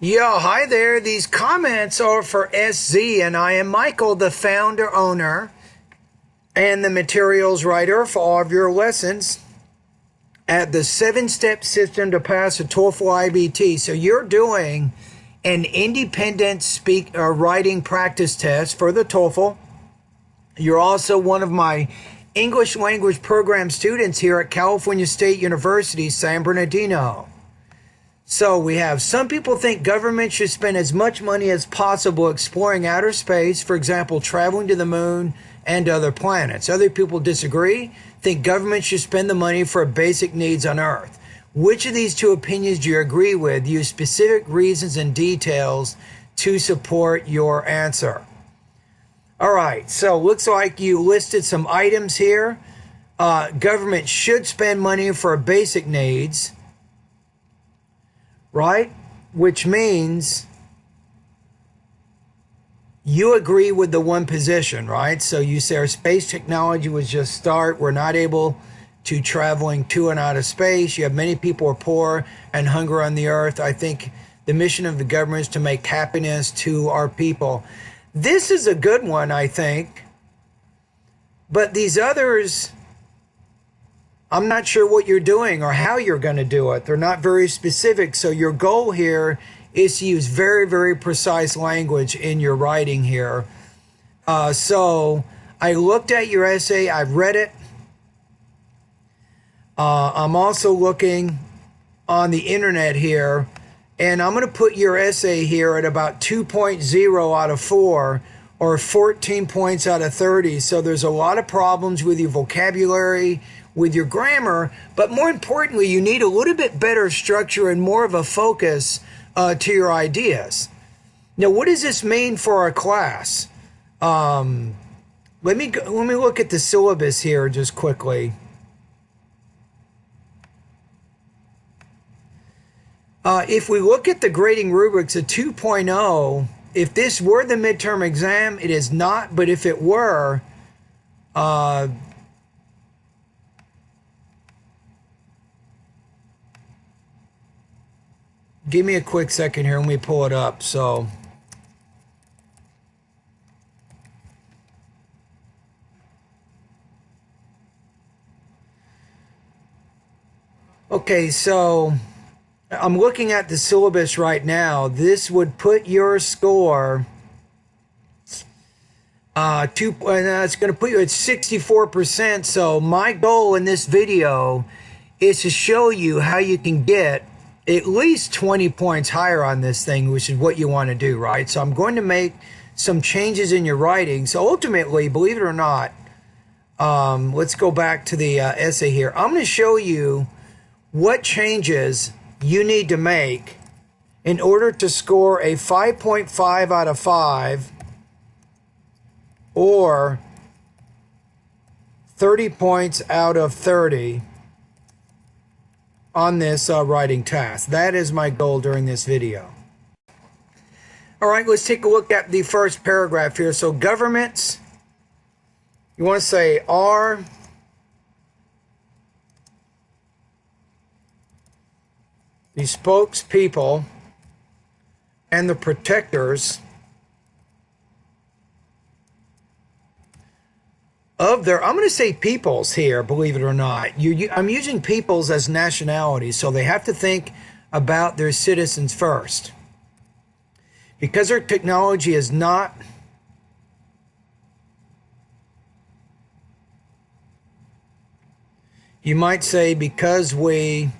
Yo, hi there. These comments are for SZ, and I am Michael, the founder, owner, and the materials writer for all of your lessons at the 7-step system to pass a TOEFL IBT. So you're doing an independent writing practice test for the TOEFL. You're also one of my English language program students here at California State University, San Bernardino. So we have some people think government should spend as much money as possible exploring outer space, for example, traveling to the moon and other planets. Other people disagree, think government should spend the money for basic needs on Earth. Which of these two opinions do you agree with? Use specific reasons and details to support your answer. All right, so looks like you listed some items here. Government should spend money for basic needs, right? Which means you agree with the one position, right? So you say our space technology was just start. We're not able to traveling to and out of space. You have many people are poor and hunger on the earth. I think the mission of the government is to make happiness to our people. This is a good one, I think. But these others, I'm not sure what you're doing or how you're going to do it. They're not very specific. So your goal here is to use very, very precise language in your writing here. So I looked at your essay. I've read it. I'm also looking on the internet here. And I'm going to put your essay here at about 2.0 out of 4 or 14 points out of 30. So there's a lot of problems with your vocabulary, with your grammar, but more importantly, you need a little bit better structure and more of a focus to your ideas. Now, what does this mean for our class? Let me look at the syllabus here just quickly. If we look at the grading rubrics, a 2.0, if this were the midterm exam, it is not, but if it were, give me a quick second here and we pull it up. So okay, so I'm looking at the syllabus right now. This would put your score it's going to put you at 64%. So my goal in this video is to show you how you can get at least 20 points higher on this thing, which is what you want to do, right? So I'm going to make some changes in your writing. So ultimately, believe it or not, let's go back to the essay here. I'm going to show you what changes you need to make in order to score a 5.5 out of 5 or 30 points out of 30 on this writing task. That is my goal during this video. All right, let's take a look at the first paragraph here. So governments, you want to say are the spokespeople and the protectors of their, I'm going to say peoples here, believe it or not. I'm using peoples as nationalities, so they have to think about their citizens first. Because our technology is not you might say because we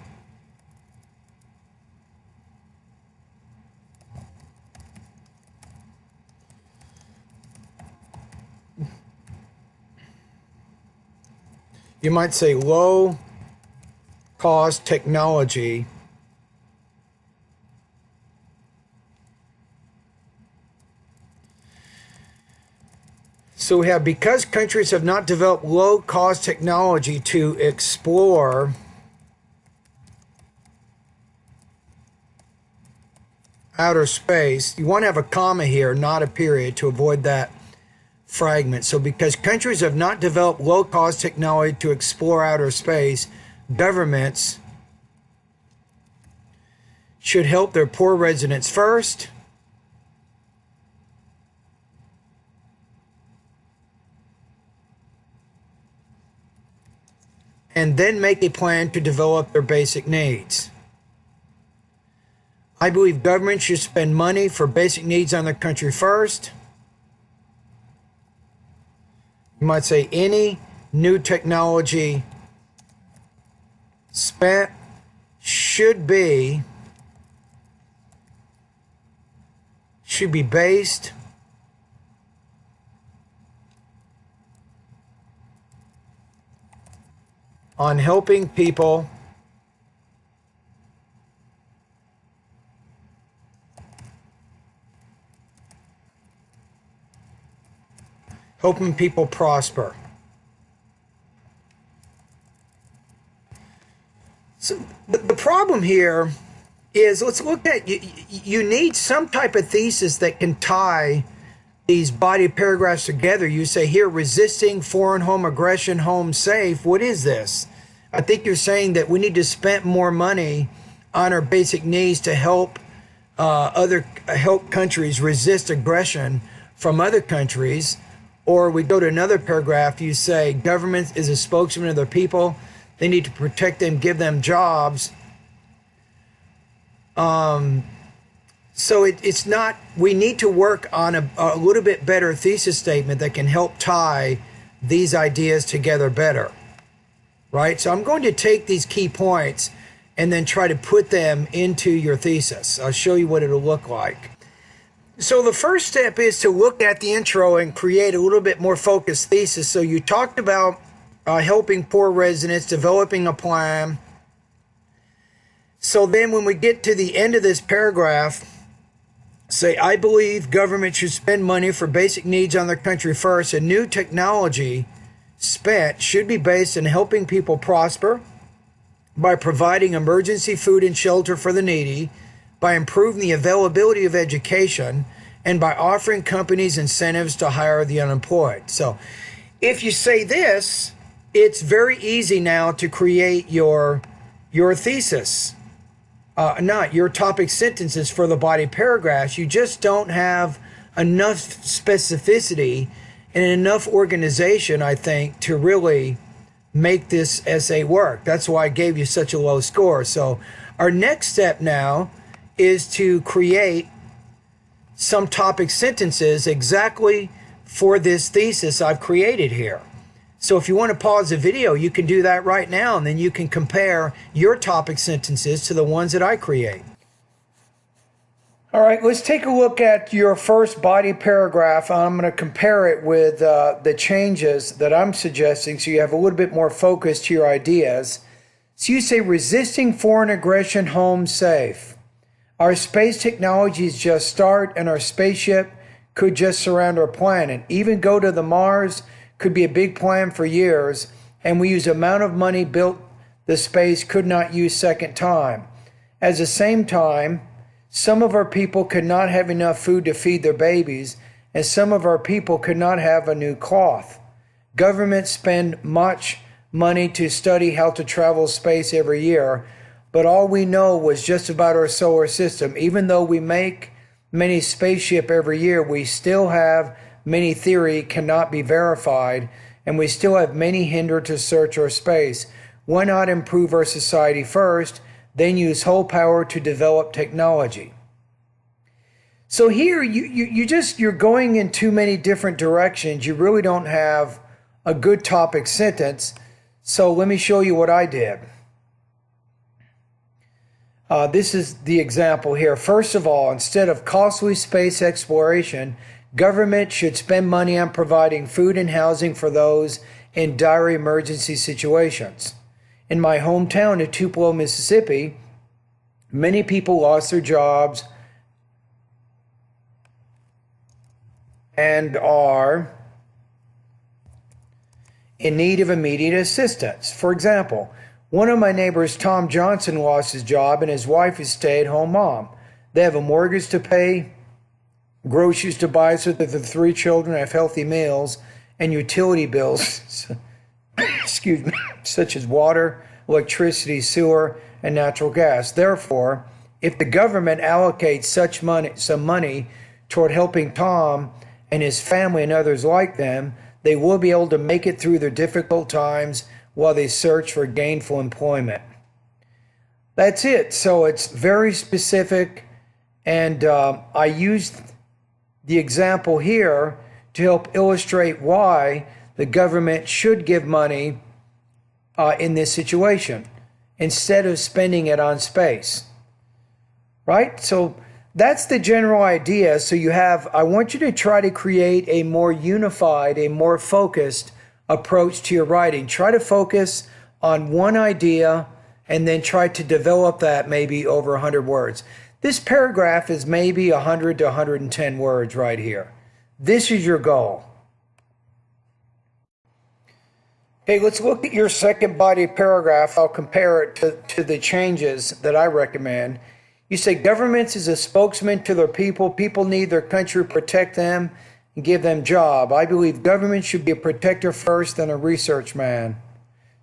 you might say low cost technology so we have because countries have not developed low cost technology to explore outer space. You want to have a comma here, not a period, to avoid that fragment. So because countries have not developed low-cost technology to explore outer space, governments should help their poor residents first, and then make a plan to develop their basic needs. I believe government should spend money for basic needs on their country first. You might say any new technology spent should be based on helping people prosper. So the problem here is, let's look at, you need some type of thesis that can tie these body paragraphs together. You say here, resisting foreign home aggression, home safe. What is this? I think you're saying that we need to spend more money on our basic needs to help help countries resist aggression from other countries. Or we go to another paragraph, you say government is a spokesman of their people. They need to protect them, give them jobs. So it's not, we need to work on a little bit better thesis statement that can help tie these ideas together better, right? So I'm going to take these key points and then try to put them into your thesis. I'll show you what it'll look like. So the first step is to look at the intro and create a little bit more focused thesis. So you talked about helping poor residents, developing a plan. So then when we get to the end of this paragraph, say, I believe government should spend money for basic needs on their country first. A new technology spent should be based on helping people prosper by providing emergency food and shelter for the needy, by improving the availability of education, and by offering companies incentives to hire the unemployed. So if you say this, it's very easy now to create your thesis, not your topic sentences for the body paragraphs. You just don't have enough specificity and enough organization, I think, to really make this essay work. That's why I gave you such a low score. So our next step now is to create some topic sentences exactly for this thesis I've created here. So if you want to pause the video, you can do that right now, and then you can compare your topic sentences to the ones that I create. All right, let's take a look at your first body paragraph. I'm going to compare it with the changes that I'm suggesting so you have a little bit more focus to your ideas. So you say, resisting foreign aggression, home safe. Our space technologies just start, and our spaceship could just surround our planet. Even go to the Mars could be a big plan for years, and we use the amount of money built the space could not use second time. At the same time, some of our people could not have enough food to feed their babies, and some of our people could not have a new cloth. Governments spend much money to study how to travel space every year, but all we know was just about our solar system. Even though we make many spaceships every year, we still have many theory cannot be verified, and we still have many hinder to search our space. Why not improve our society first, then use whole power to develop technology? So here you're going in too many different directions. You really don't have a good topic sentence. So let me show you what I did. This is the example here. First of all, instead of costly space exploration, government should spend money on providing food and housing for those in dire emergency situations. In my hometown of Tupelo, Mississippi, many people lost their jobs and are in need of immediate assistance. For example, one of my neighbors, Tom Johnson, lost his job, and his wife is a stay-at-home mom. They have a mortgage to pay, groceries to buy so that the 3 children have healthy meals, and utility bills, excuse me, such as water, electricity, sewer, and natural gas. Therefore, If the government allocates some money toward helping Tom and his family and others like them, they will be able to make it through their difficult times while they search for gainful employment. That's it. So it's very specific, and I used the example here to help illustrate why the government should give money in this situation instead of spending it on space. Right? So that's the general idea. So I want you to try to create a more unified, a more focused approach to your writing. Try to focus on one idea and then try to develop that maybe over 100 words. This paragraph is maybe 100 to 110 words right here. This is your goal. Okay, let's look at your second body paragraph. I'll compare it to the changes that I recommend. You say governments is a spokesman to their people. People need their country to protect them and give them job. I believe government should be a protector first and a research man.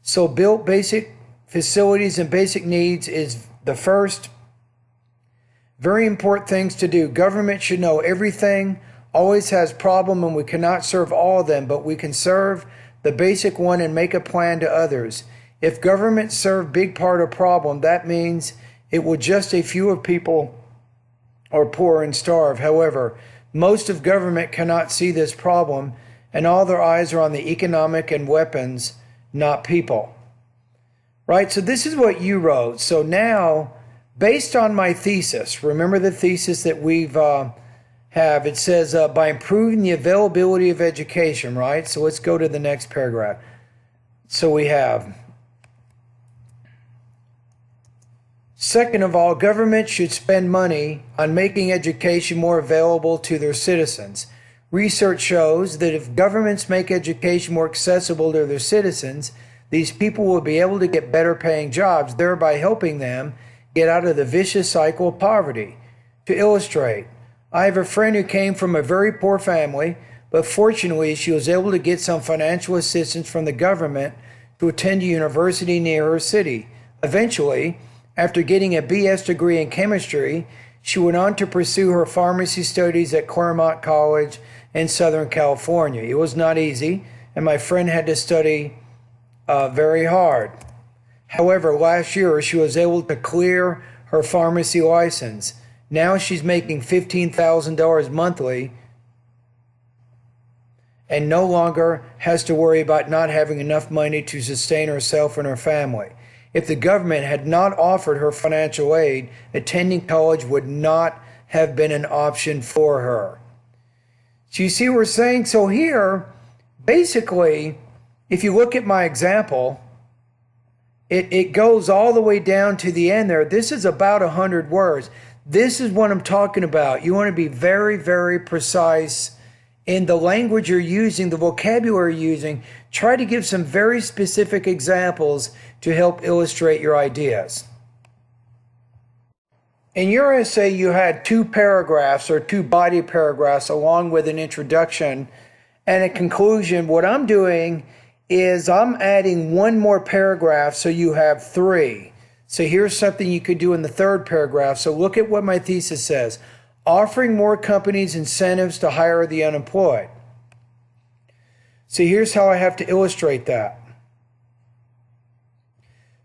So build basic facilities and basic needs is the first very important things to do. Government should know everything, always has problem, and we cannot serve all of them, but we can serve the basic one and make a plan to others. If government serve big part of problem, that means it will just a few of people are poor and starve. However, most of government cannot see this problem, and all their eyes are on the economic and weapons, not people. Right? So this is what you wrote. So now, based on my thesis, remember the thesis that we've have, it says by improving the availability of education, right? So let's go to the next paragraph. So we have, second of all, government should spend money on making education more available to their citizens. Research shows that if governments make education more accessible to their citizens, these people will be able to get better paying jobs, thereby helping them get out of the vicious cycle of poverty. To illustrate, I have a friend who came from a very poor family, but fortunately she was able to get some financial assistance from the government to attend a university near her city. Eventually, after getting a BS degree in chemistry, she went on to pursue her pharmacy studies at Claremont College in Southern California. It was not easy, and my friend had to study very hard. However, last year she was able to clear her pharmacy license. Now she's making $15,000 monthly and no longer has to worry about not having enough money to sustain herself and her family. If the government had not offered her financial aid, attending college would not have been an option for her. So you see what we're saying? So here, basically, if you look at my example, it goes all the way down to the end there. This is about 100 words. This is what I'm talking about. You want to be very, very precise in the language you're using, the vocabulary you're using. Try to give some very specific examples to help illustrate your ideas. In your essay, you had 2 paragraphs or 2 body paragraphs along with an introduction and a conclusion. What I'm doing is I'm adding 1 more paragraph so you have 3. So here's something you could do in the 3rd paragraph. So look at what my thesis says. Offering more companies incentives to hire the unemployed. So here's how I have to illustrate that.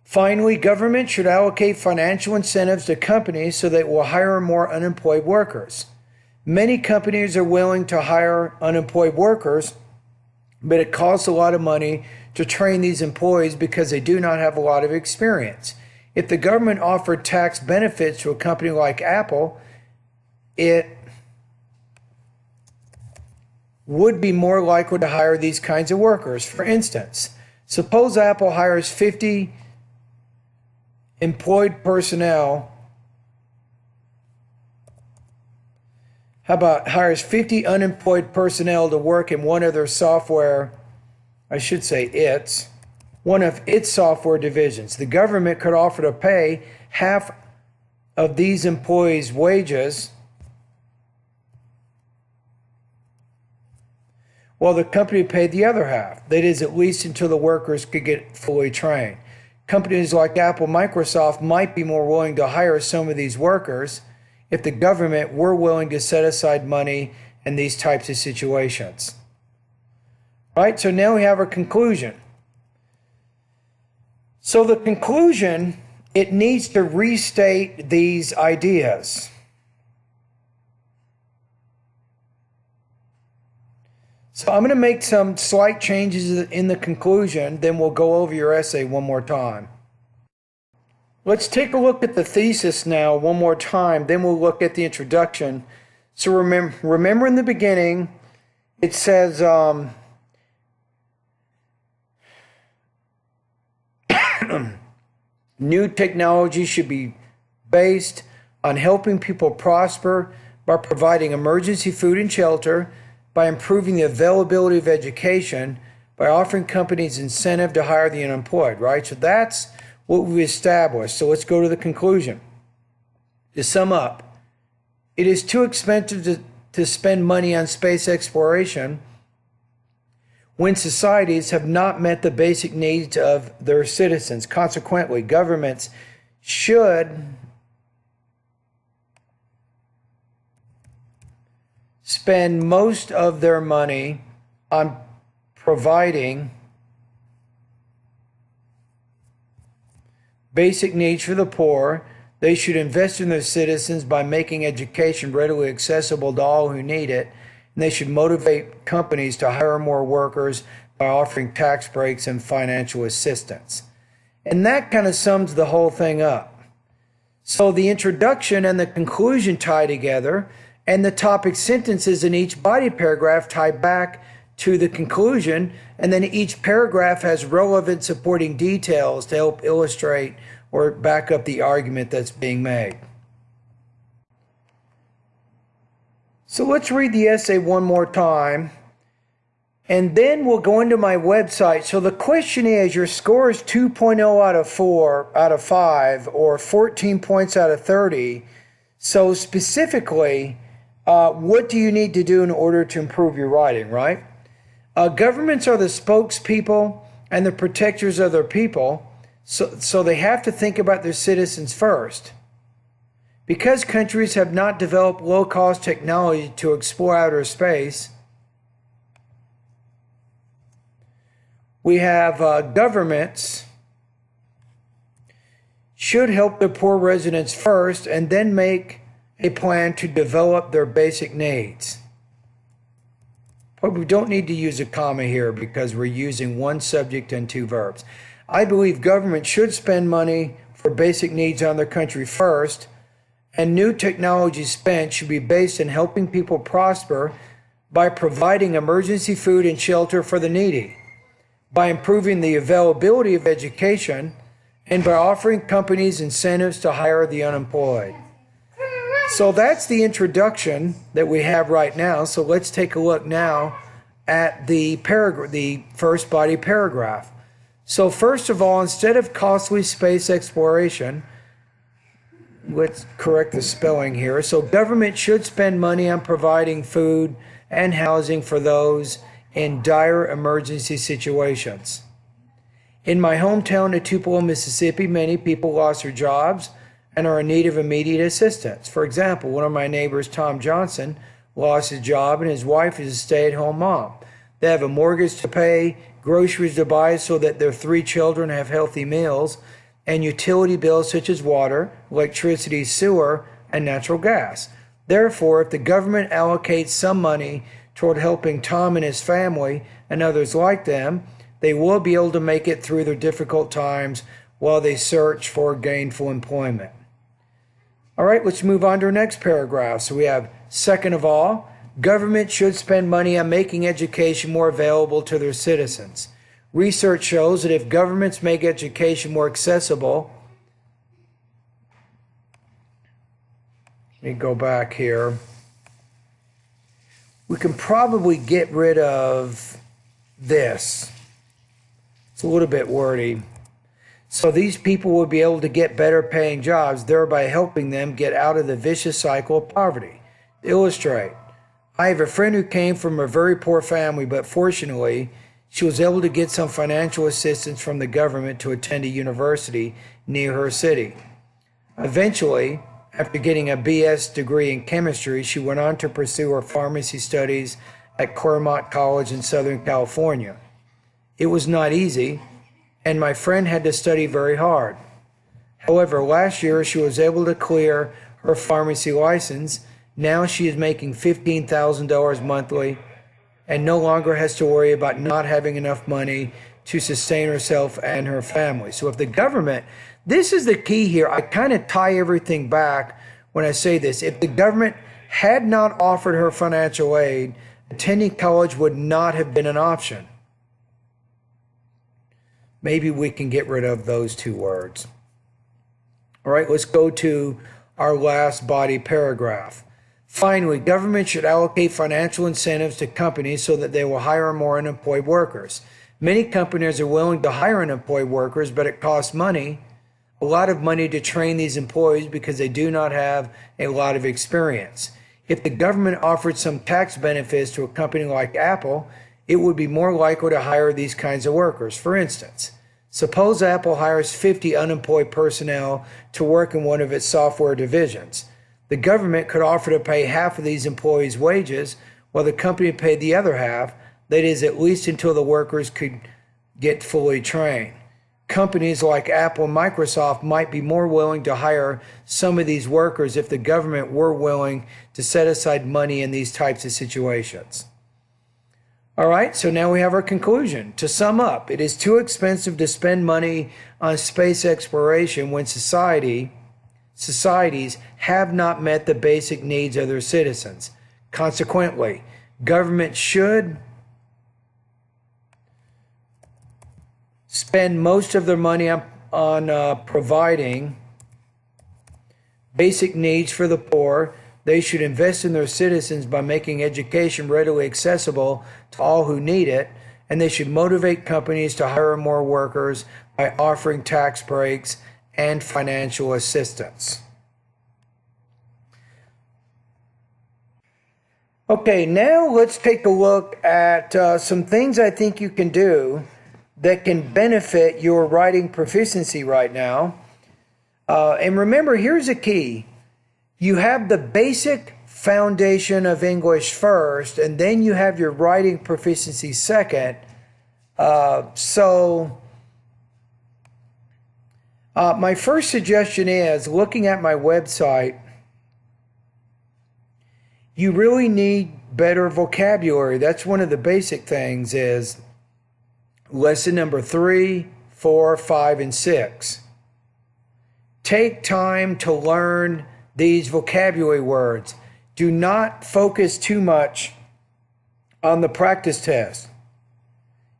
Finally, government should allocate financial incentives to companies so that it will hire more unemployed workers. Many companies are willing to hire unemployed workers, but it costs a lot of money to train these employees because they do not have a lot of experience. If the government offered tax benefits to a company like Apple, it would be more likely to hire these kinds of workers. For instance, suppose Apple hires 50 employed personnel. How about hires 50 unemployed personnel to work in one of their software, I should say one of its software divisions. The government could offer to pay half of these employees' wages while the company paid the other half. That is, at least until the workers could get fully trained. Companies like Apple, Microsoft might be more willing to hire some of these workers if the government were willing to set aside money in these types of situations. Right? So now we have our conclusion. So the conclusion, it needs to restate these ideas. So I'm going to make some slight changes in the conclusion, then we'll go over your essay one more time. Let's take a look at the thesis now one more time, then we'll look at the introduction. So remember in the beginning, it says, new technology should be based on helping people prosper by providing emergency food and shelter, by improving the availability of education, by offering companies incentive to hire the unemployed, right? So that's what we established. So let's go to the conclusion. To sum up, it is too expensive to spend money on space exploration when societies have not met the basic needs of their citizens. Consequently, governments should spend most of their money on providing basic needs for the poor. They should invest in their citizens by making education readily accessible to all who need it. And they should motivate companies to hire more workers by offering tax breaks and financial assistance. And that kind of sums the whole thing up. So the introduction and the conclusion tie together, and the topic sentences in each body paragraph tie back to the conclusion, and then each paragraph has relevant supporting details to help illustrate or back up the argument that's being made. So let's read the essay one more time, and then we'll go into my website. So the question is, your score is 2.0 out of 5, or 14 points out of 30. So specifically, what do you need to do in order to improve your writing, right? Governments are the spokespeople and the protectors of their people, so they have to think about their citizens first. Because countries have not developed low-cost technology to explore outer space, we have governments should help the poor residents first and then make a plan to develop their basic needs. But we don't need to use a comma here because we're using one subject and two verbs. I believe government should spend money for basic needs on their country first, and new technology spent should be based on helping people prosper by providing emergency food and shelter for the needy, by improving the availability of education, and by offering companies incentives to hire the unemployed. So that's the introduction that we have right now. So let's take a look now at the first body paragraph. So first of all, instead of costly space exploration, let's correct the spelling here. So government should spend money on providing food and housing for those in dire emergency situations. In my hometown of Tupelo, Mississippi, many people lost their jobs and are in need of immediate assistance. For example, one of my neighbors, Tom Johnson, lost his job and his wife is a stay-at-home mom. They have a mortgage to pay, groceries to buy so that their 3 children have healthy meals, and utility bills such as water, electricity, sewer, and natural gas. Therefore, if the government allocates some money toward helping Tom and his family and others like them, they will be able to make it through their difficult times while they search for gainful employment. All right, let's move on to our next paragraph. So we have, second of all, government should spend money on making education more available to their citizens. Research shows that if governments make education more accessible, let me go back here, we can probably get rid of this. It's a little bit wordy. So these people will be able to get better paying jobs, thereby helping them get out of the vicious cycle of poverty. To illustrate, I have a friend who came from a very poor family, but fortunately, She was able to get some financial assistance from the government to attend a university near her city. Eventually, after getting a BS degree in chemistry, she went on to pursue her pharmacy studies at Claremont College in Southern California. It was not easy, and my friend had to study very hard. However, last year she was able to clear her pharmacy license. Now she is making $15,000 monthly and no longer has to worry about not having enough money to sustain herself and her family. So if the government, this is the key here, I kind of tie everything back when I say this. If the government had not offered her financial aid, attending college would not have been an option. Maybe we can get rid of those two words. All right, let's go to our last body paragraph. Finally, government should allocate financial incentives to companies so that they will hire more unemployed workers. Many companies are willing to hire unemployed workers, but it costs money, a lot of money to train these employees because they do not have a lot of experience. If the government offered some tax benefits to a company like Apple, it would be more likely to hire these kinds of workers. For instance, suppose Apple hires 50 unemployed personnel to work in one of its software divisions. The government could offer to pay half of these employees' wages while the company paid the other half, that is, at least until the workers could get fully trained. Companies like Apple and Microsoft might be more willing to hire some of these workers if the government were willing to set aside money in these types of situations. All right, so now we have our conclusion. To sum up, it is too expensive to spend money on space exploration when societies have not met the basic needs of their citizens. Consequently, government should spend most of their money on providing basic needs for the poor. They should invest in their citizens by making education readily accessible to all who need it, and they should motivate companies to hire more workers by offering tax breaks and financial assistance. Okay, now let's take a look at some things I think you can do that can benefit your writing proficiency right now. And remember, here's the key. You have the basic foundation of English first, and then you have your writing proficiency second. My first suggestion is, looking at my website, you really need better vocabulary. That's one of the basic things is lesson number 3, 4, 5, and 6. Take time to learn these vocabulary words. Do not focus too much on the practice test.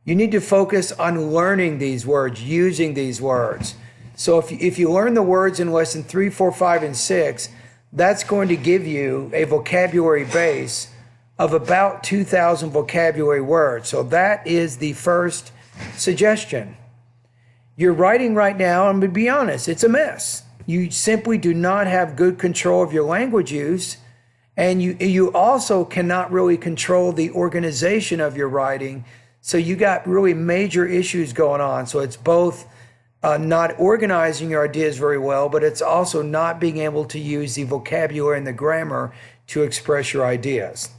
You need to focus on learning these words, using these words. So if you learn the words in lesson 3, 4, 5, and 6, that's going to give you a vocabulary base of about 2,000 vocabulary words. So that is the first suggestion. You're writing right now, and to be honest, it's a mess. You simply do not have good control of your language use, and you also cannot really control the organization of your writing. So you got really major issues going on. So it's both not organizing your ideas very well, but it's also not being able to use the vocabulary and the grammar to express your ideas.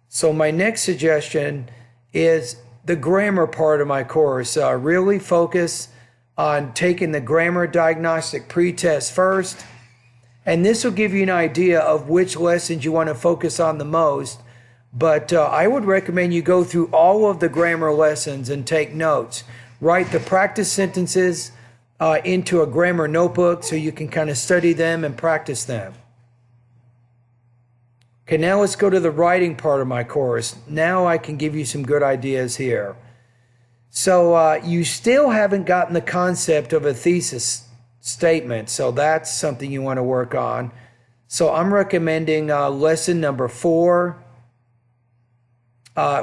So my next suggestion is the grammar part of my course. Really focus on taking the grammar diagnostic pretest first, and this will give you an idea of which lessons you want to focus on the most. But I would recommend you go through all of the grammar lessons and take notes. Write the practice sentences into a grammar notebook so you can kind of study them and practice them. Okay, now let's go to the writing part of my course. Now I can give you some good ideas here. So you still haven't gotten the concept of a thesis statement, so that's something you want to work on. So I'm recommending lesson number 4,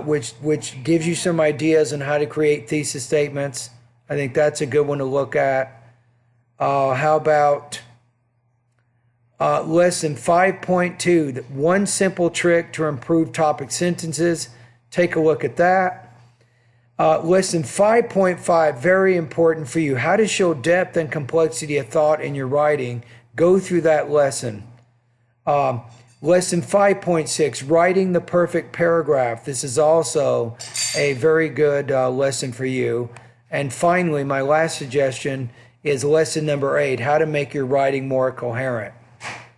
which gives you some ideas on how to create thesis statements. I think that's a good one to look at. How about lesson 5.2, one simple trick to improve topic sentences. Take a look at that. Lesson 5.5, very important for you. How to show depth and complexity of thought in your writing. Go through that lesson. Lesson 5.6, writing the perfect paragraph. This is also a very good lesson for you. And finally, my last suggestion is lesson number 8, how to make your writing more coherent.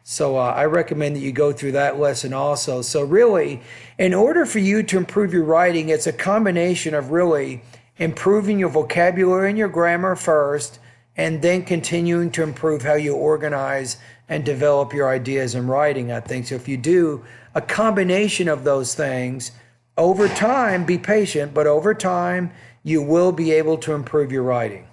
So I recommend that you go through that lesson also. So really, in order for you to improve your writing, it's a combination of really improving your vocabulary and your grammar first, and then continuing to improve how you organize and develop your ideas in writing, I think. So if you do a combination of those things, over time, be patient, but over time, you will be able to improve your writing.